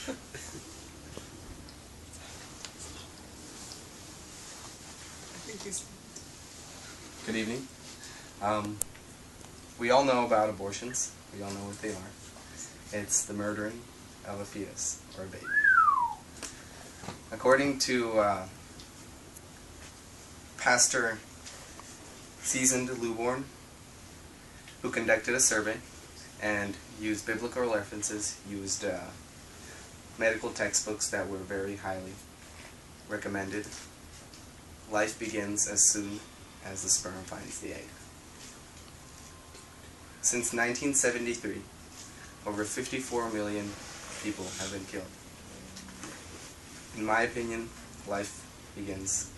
Good evening. We all know about abortions. We all know what they are. It's the murdering of a fetus or a baby. According to Pastor Seasoned Luborn, who conducted a survey and used biblical references, used medical textbooks that were very highly recommended, life begins as soon as the sperm finds the egg. Since 1973, over 54 million people have been killed. In my opinion, life begins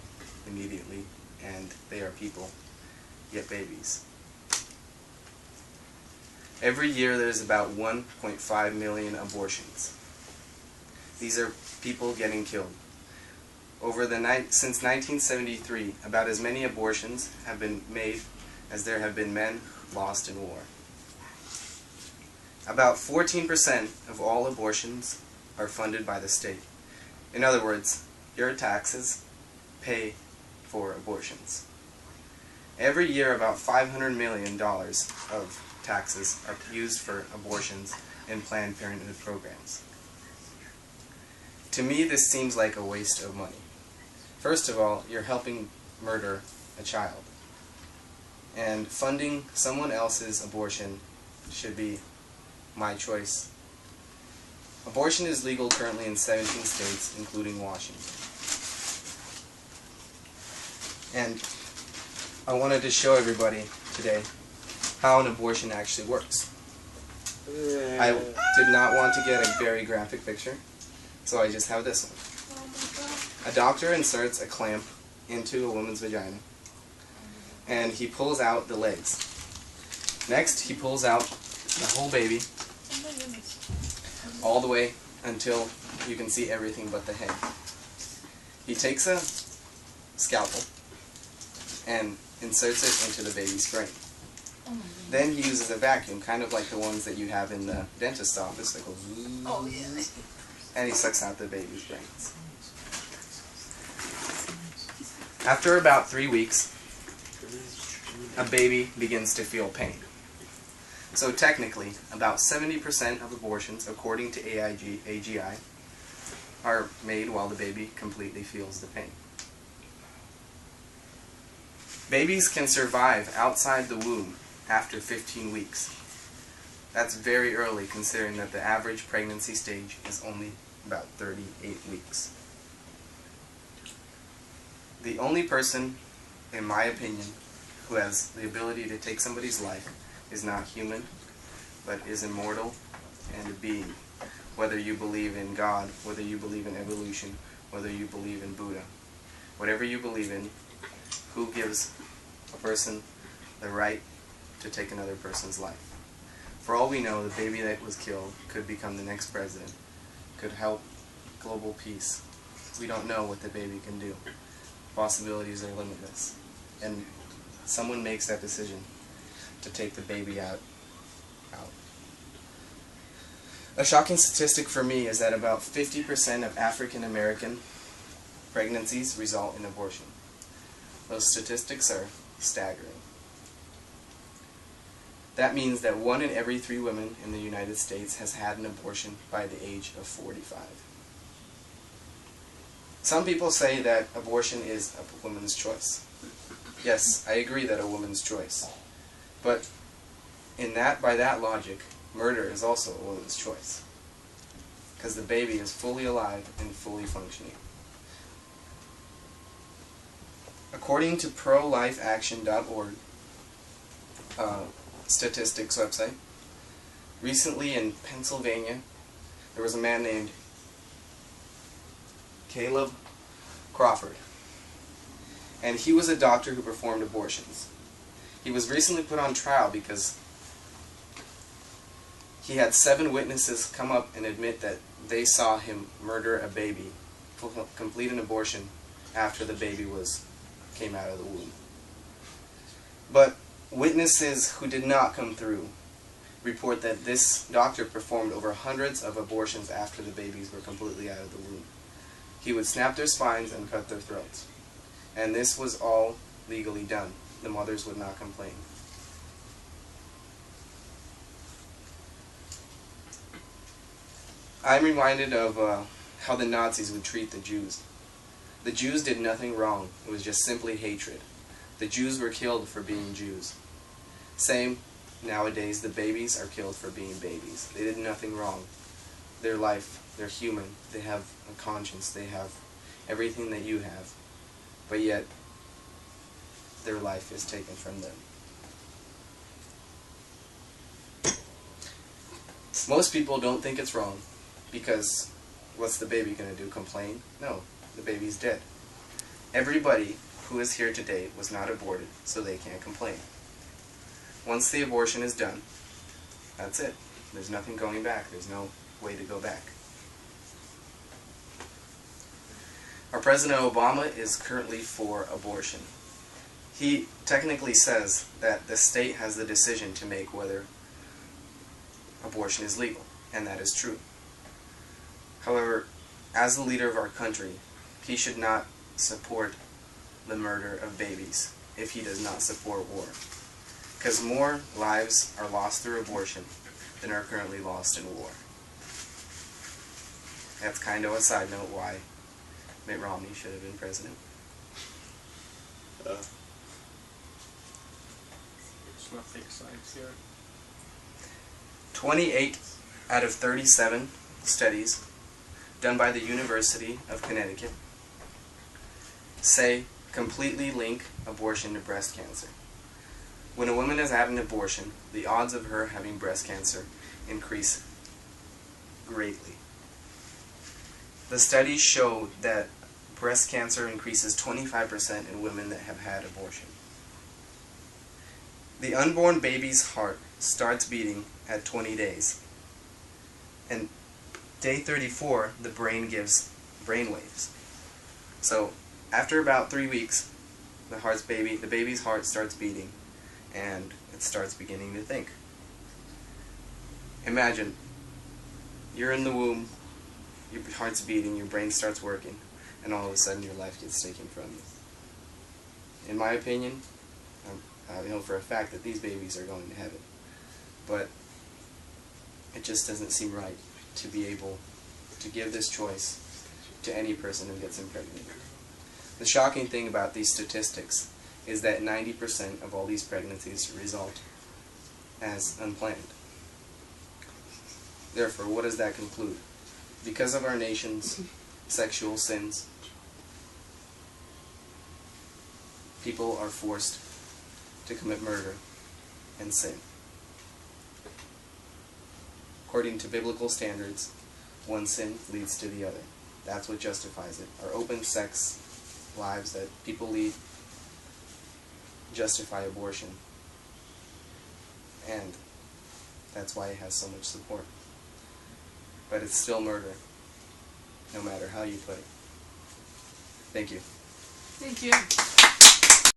immediately, and they are people, yet babies. Every year there's about 1.5 million abortions. These are people getting killed. Since 1973, about as many abortions have been made as there have been men lost in war. About 14% of all abortions are funded by the state. In other words, your taxes pay for abortions. Every year about $500 million of taxes are used for abortions in Planned Parenthood programs. To me, this seems like a waste of money. First of all, you're helping murder a child. And funding someone else's abortion should be my choice. Abortion is legal currently in 17 states, including Washington. And I wanted to show everybody today how an abortion actually works. I did not want to get a very graphic picture, so I just have this one. A doctor inserts a clamp into a woman's vagina, and he pulls out the legs. Next, he pulls out the whole baby, all the way until you can see everything but the head. He takes a scalpel and inserts it into the baby's brain. Then he uses a vacuum, kind of like the ones that you have in the dentist's office that goes, and he sucks out the baby's brains. After about 3 weeks, a baby begins to feel pain. So technically, about 70% of abortions, according to AGI, are made while the baby completely feels the pain. Babies can survive outside the womb after 15 weeks. That's very early, considering that the average pregnancy stage is only about 38 weeks. The only person, in my opinion, who has the ability to take somebody's life is not human, but is immortal and a being. Whether you believe in God, whether you believe in evolution, whether you believe in Buddha, whatever you believe in, who gives a person the right to take another person's life? For all we know, the baby that was killed could become the next president, could help global peace. We don't know what the baby can do. Possibilities are limitless. And someone makes that decision to take the baby out. A shocking statistic for me is that about 50% of African American pregnancies result in abortion. Those statistics are staggering. That means that 1 in every 3 women in the United States has had an abortion by the age of 45. Some people say that abortion is a woman's choice. Yes, I agree that a woman's choice. But by that logic, murder is also a woman's choice. Because the baby is fully alive and fully functioning. According to ProLifeAction.org statistics website, recently in Pennsylvania, there was a man named Caleb Crawford. And he was a doctor who performed abortions. He was recently put on trial because he had 7 witnesses come up and admit that they saw him murder a baby, complete an abortion after the baby came out of the womb. But witnesses who did not come through report that this doctor performed over hundreds of abortions after the babies were completely out of the womb. He would snap their spines and cut their throats. And this was all legally done. The mothers would not complain. I'm reminded of how the Nazis would treat the Jews. The Jews did nothing wrong. It was just simply hatred. The Jews were killed for being Jews. Same, nowadays, the babies are killed for being babies. They did nothing wrong. Their life, they're human. They have a conscience. They have everything that you have. But yet, their life is taken from them. Most people don't think it's wrong because what's the baby going to do? Complain? No, the baby's dead. Everybody who is here today was not aborted, so they can't complain. Once the abortion is done, that's it. There's nothing going back. There's no way to go back. Our President Obama is currently for abortion. He technically says that the state has the decision to make whether abortion is legal, and that is true. However, as the leader of our country, he should not support the murder of babies if he does not support war. Because more lives are lost through abortion than are currently lost in war. That's kind of a side note why Mitt Romney should have been president. Let's not take sides here. 28 out of 37 studies done by the University of Connecticut say completely link abortion to breast cancer. When a woman has had an abortion, the odds of her having breast cancer increase greatly. The studies show that breast cancer increases 25% in women that have had abortion. The unborn baby's heart starts beating at 20 days. And day 34, the brain gives brain waves. So after about 3 weeks, the baby's heart starts beating, and it starts beginning to think. Imagine, you're in the womb, your heart's beating, your brain starts working, and all of a sudden your life gets taken from you. In my opinion, I know for a fact that these babies are going to heaven, but it just doesn't seem right to be able to give this choice to any person who gets impregnated. The shocking thing about these statistics is that 90% of all these pregnancies result as unplanned. Therefore, what does that conclude? Because of our nation's sexual sins, people are forced to commit murder and sin. According to biblical standards, one sin leads to the other. That's what justifies it. Our open sex lives that people lead justify abortion. And that's why it has so much support. But it's still murder, no matter how you put it. Thank you. Thank you.